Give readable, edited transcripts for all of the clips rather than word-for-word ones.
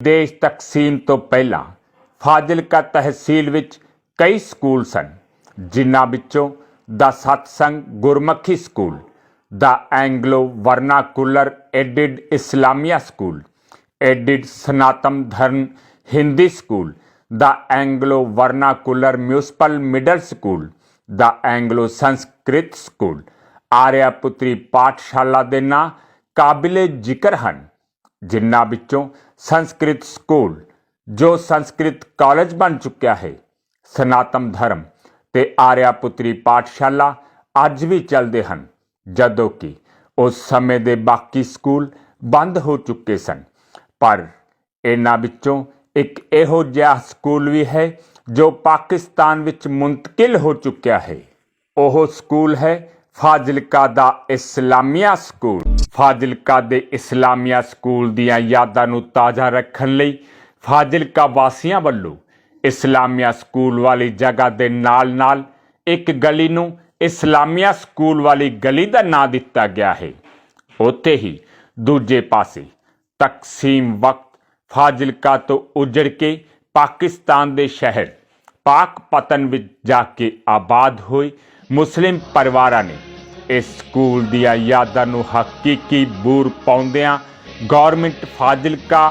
देश तकसीम तो पहला फाजिलका तहसील विच कई स्कूल सन, जिन्हां विचों the Satsang Gurmukhi school, the Anglo vernacular aided Islamia school, aided Sanatan Dharma Hindi school, the Anglo vernacular municipal middle school, the Anglo Sanskrit school, Aryaputri पाठशाला दे नां काबिले जिक्र हैं, जिन्हां विचों संस्कृत स्कूल जो संस्कृत कॉलेज बन चुकिया है, सनातन धर्म ते आर्यापुत्री पाठशाला अज भी चलते हैं, जदों कि उस समय दे बाकी स्कूल बंद हो चुके सन। पर इन्हां विचों एक इहो जिहा स्कूल भी है जो पाकिस्तान विच मुंतकिल हो चुकिया है। ओह स्कूल है फाजिलका दा इस्लामिया स्कूल। फाजिलका दे इस्लामिया स्कूल दीआं यादां नूं ताज़ा रखण लई फाजिलका वासियां वल्लों इस्लामिया स्कूल वाली जगह दे नाल नाल एक गली नूं इस्लामिया स्कूल वाली गली दा नां दिता गया है। उत्थे ही दूजे पासे तकसीम वक्त फाजिलका तो उजड़ के पाकिस्तान दे शहर पाकपतन विच जाके आबाद होए मुस्लिम परिवारां ने इस स्कूल दियां यादां नूं हकीकी बूर पाउंदियां government Fazilka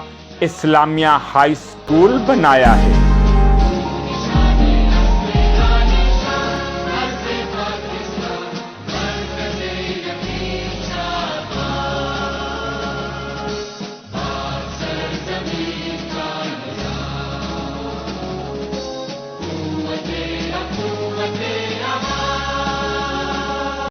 Islamia high school बनाया है।